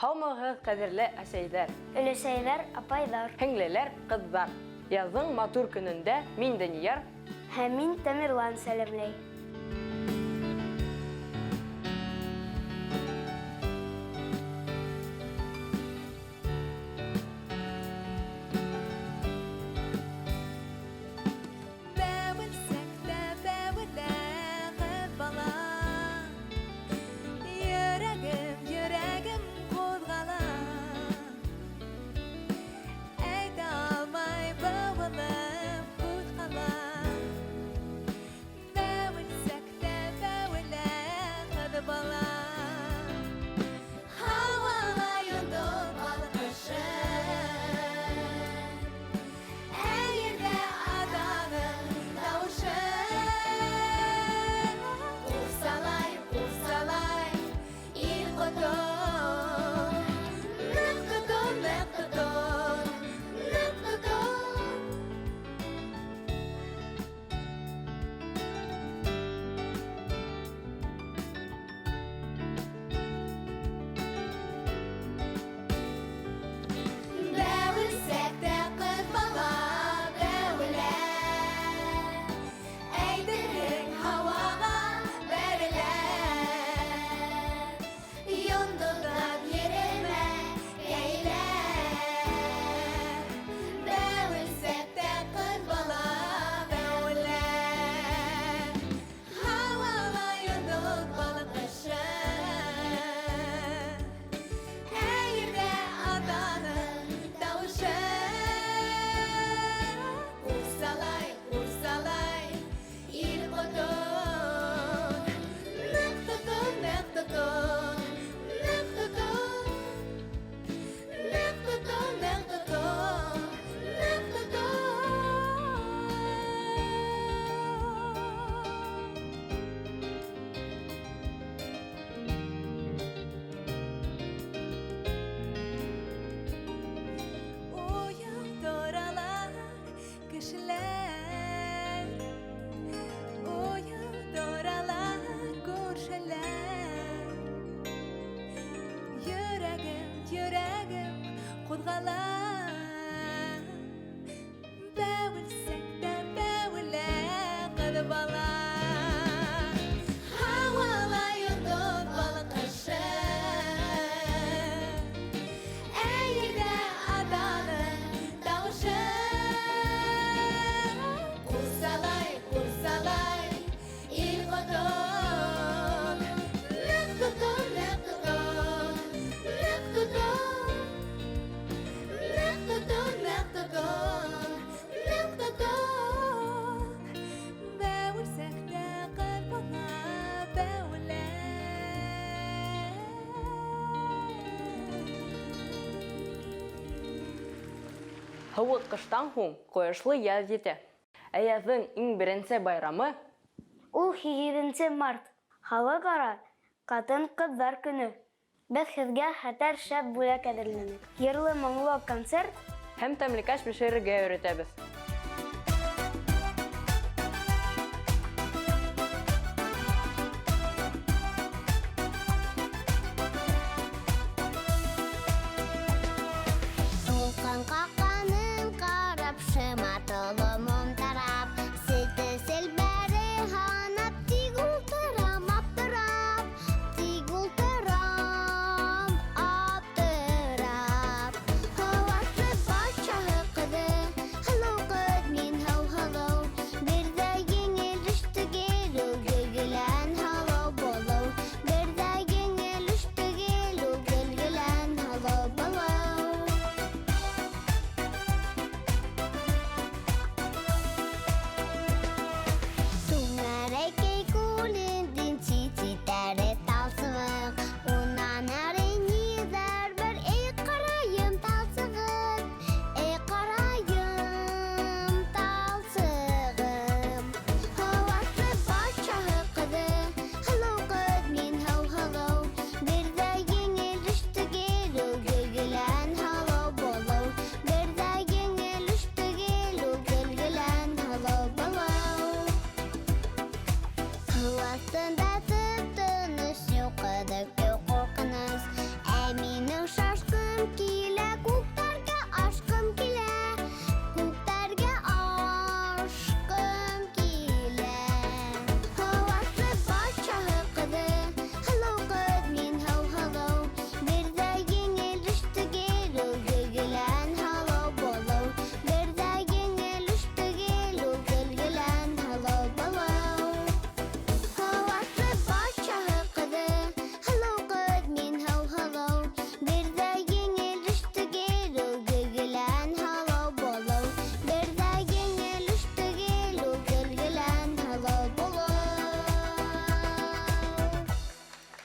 Һаумыгыз кадерле әсәйләр, Өлесәйләр, апайлар. һеңлеләр, кызлар. Язның матур көнендә мин Данияр Һәм мин Тамырлан сәламләй. Һыуык кыштан һуң кояшлы яз җитә. Ә язның иң беренче байрамы Ул 7 март. Халыкара Катын-кызлар көне. Без сезгә хәтәр шәп бүләк әзерләдек. Йырлы моңлы концерт һәм тәмлекәш пешерергә өйрәтәбез. Астында тып-тыныш, юқыдық, юқ қорқыныс. Әминің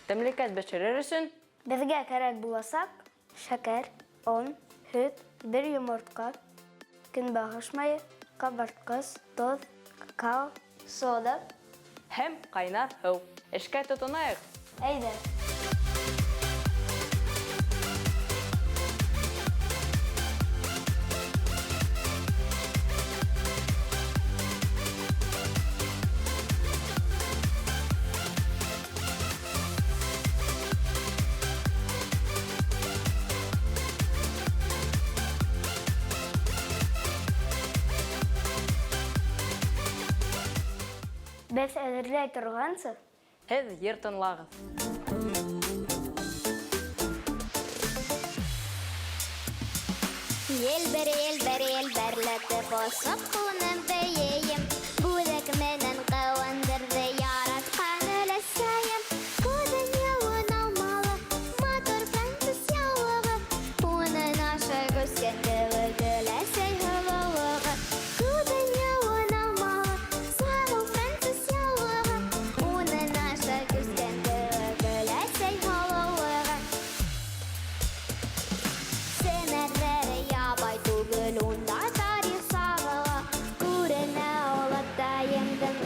Тәмлекәт бешерер өсөн Безгә кәрәк буласак, шәкәр, он, һөт, бер йомыртка, көнбагыш майы, кабарткыч, тоз, какао, сода. һәм кайнар һыу. Эшкә тотынайык. Әйдә. Без әзерләй торгансы, Һеҙ йыртынлағыҙ. Елбер-ләтеп осып куным бейейем, бүләк менән ҡыуандырҙы яратҡан өләсәйем. Күҙен яуын алмалы, матур француз яулығы, уны наша күскән кеүек өләсәй һылыулығы. Күҙен яуын алмалы, сағыу француз яулығы, уны наша күскән кеүек өләсәй һылыулығы. Сәмәрҙәре ябай түгел, унда тарих сағыла, күренә олатайымдың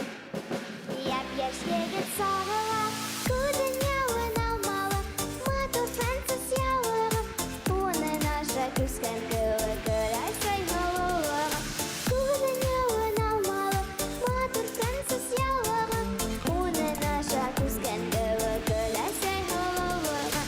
йәп-йәш егет сағыла. Күҙен яуын алмалы, матур француз яулығы, уны наша күскән кеүек өләсәй һылыулығы. Күҙен яуын алмалы, матур француз яулығы, уны наша күскән кеүек өләсәй һылыулығы.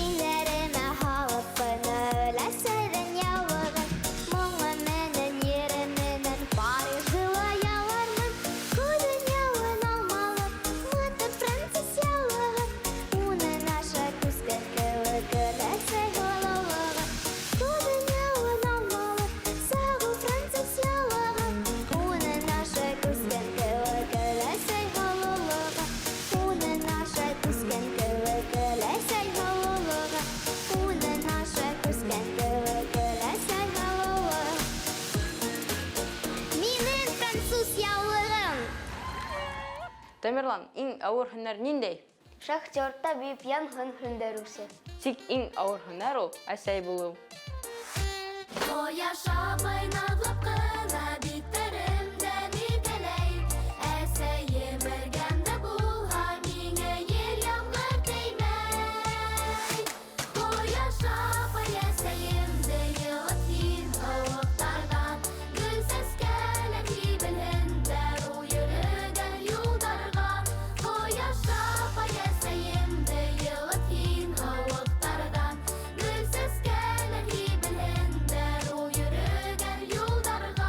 Иңдәремә һалып ҡына өләсәйҙең яулығын, моңо менән, ере менән Париж һылайалармын. Күҙен яуын алмалы, матур француз яулығы, уны наша күскән кеүек өләсәй һылыулығы. Күҙен яуын алмалы, сағыу француз яулығы, уны наша күскән кеүек өләсәй һылыулығы. Уны наша күскән кеүек өләсәй һылыулығы. Уны наша күскән кеүек өләсәй һылыулығы. Минең француз яулығым! Тамерлан, иң ауыр һөнәр ниндәй? шахтер, табип, янгын һүндереүсе. Тик иң ауыр һөнәр ул әсәй булыу. Яшап айнатлап кына биттәремдән иркәләй, әсәйем бергәмдә булһа, миңә ел яңгыр теймәй. Яшап әсәйемде йылып син һыуыҡтарҙан, гөл сәскәләр һибелһендәр ул йөрөгән юлдарға. Яшап әсәйемде йылып син һыуыҡтарҙан, гөл сәскәләр һибелһендәр ул йөрөгән юлдарға.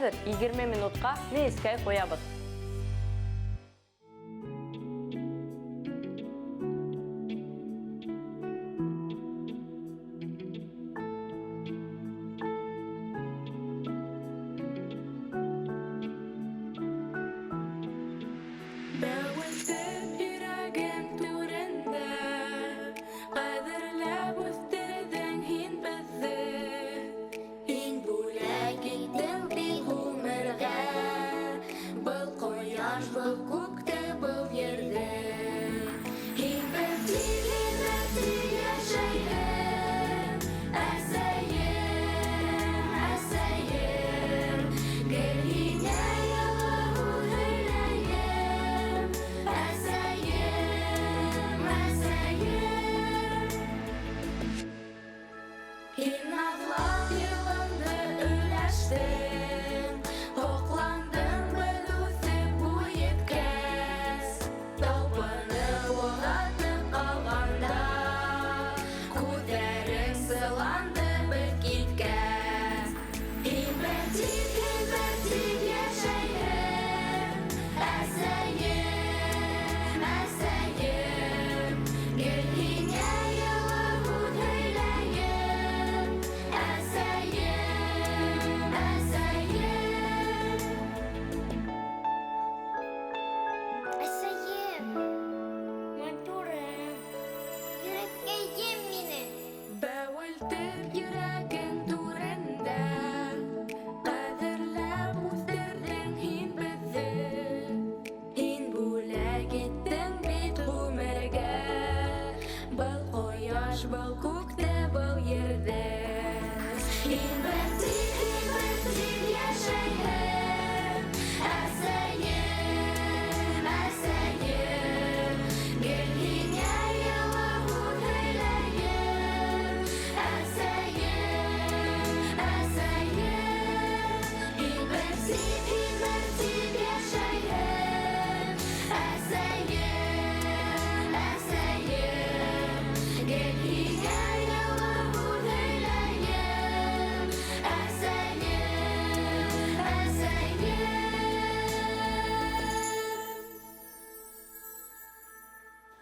Хәзер 20 минутка мейскә куябыз.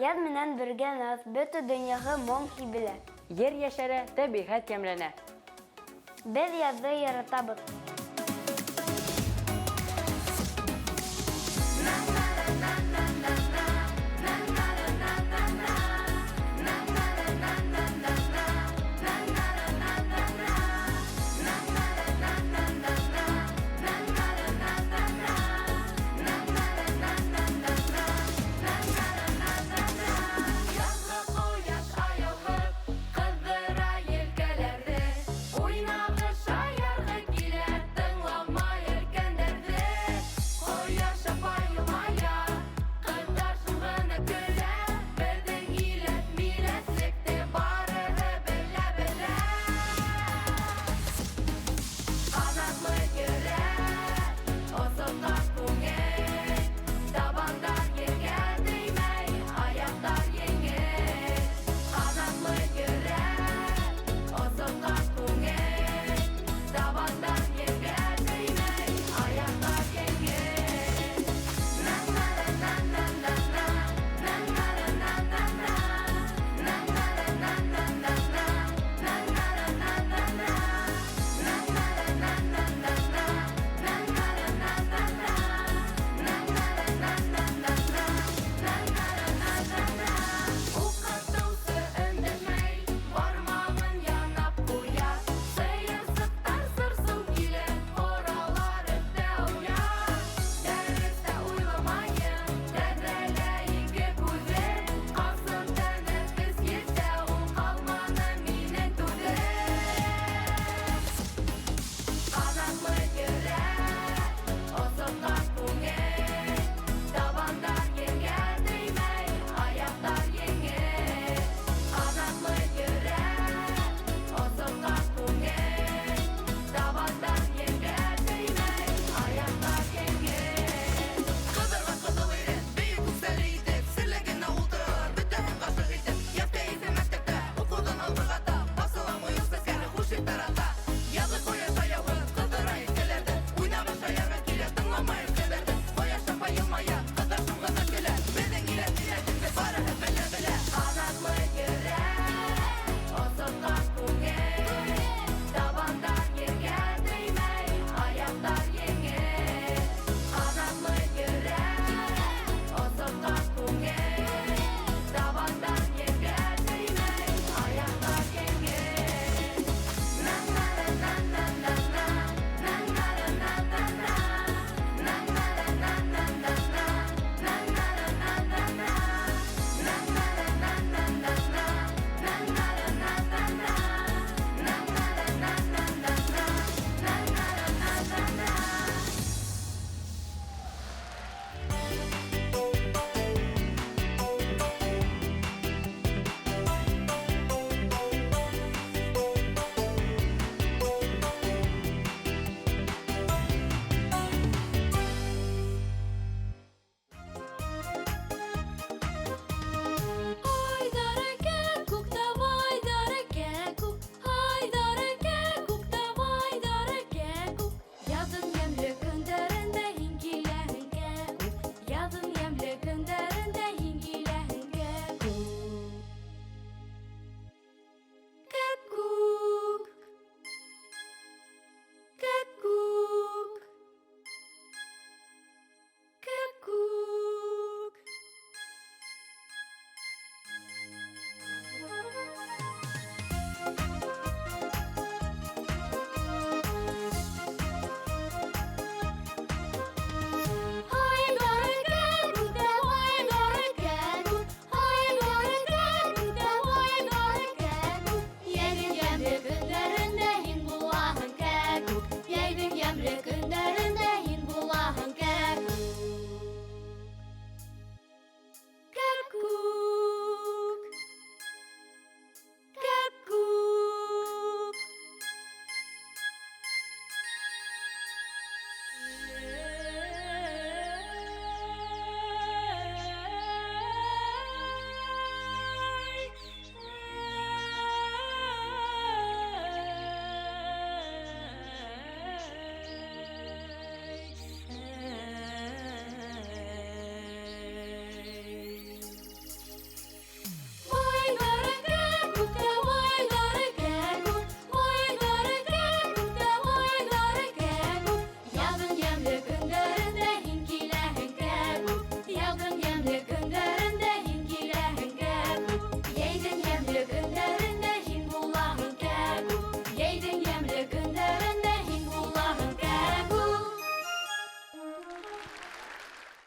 Яҙ менән бергә наҙ, бөтә донъяға моң кибелә. Ер яшәрә, тәбиғәт йәмләнә. Беҙ яҙҙы яратабыҙ. Кыздыра елкәләрҙе, уйнағы шаярғы килә.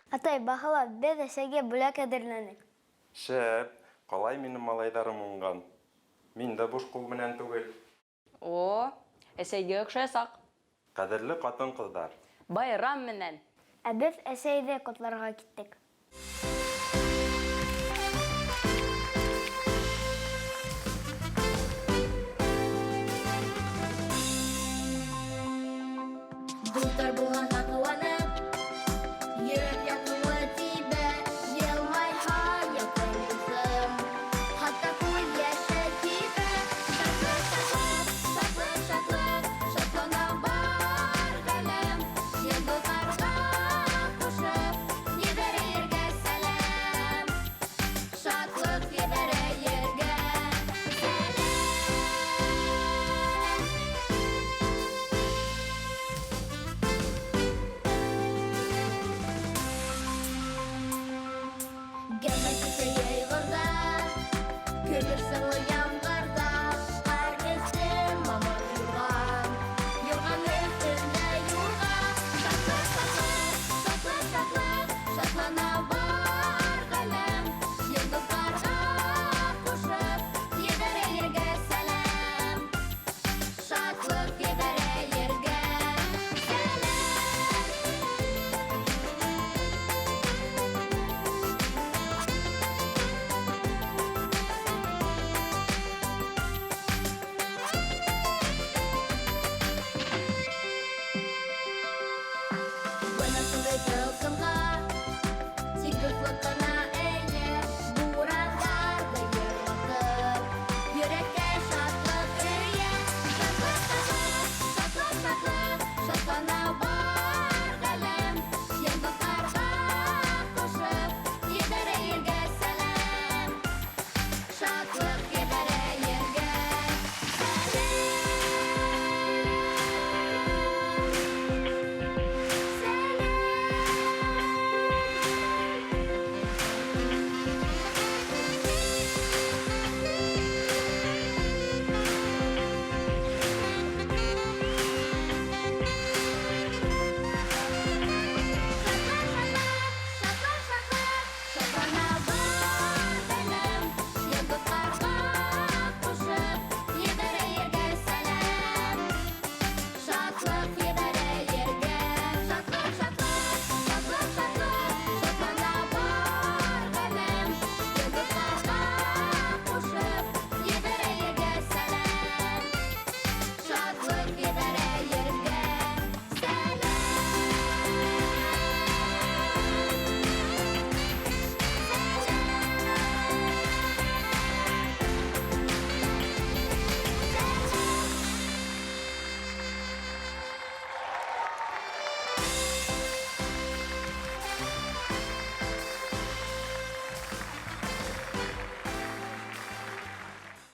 Атай, бахала, бед әсәгә бүләк әдерләнек. Шәп, қалай минем малайдарым уңған? Мин дә буш кул менән түгел. О, әсәйгә оҡшаясаҡ. Ҡәҙерле ҡатын ҡыҙҙар. Байрам менән. Ә без әсәйҙе ҡотларға киттек. Дуҫтар булғанға ҡыуанып, йөрәк яҡлы тибә, йылмайһа яҡын дуҫым. Хатта күл йәше тибә, шатлана бар ғаләм. Йылдызларға ҡушып, ебәрә ергә сәләм. Шатлыҡ ебәрә ергә сәләм. Гәмәк кисә йәйғырҙа, көлөр сыңлы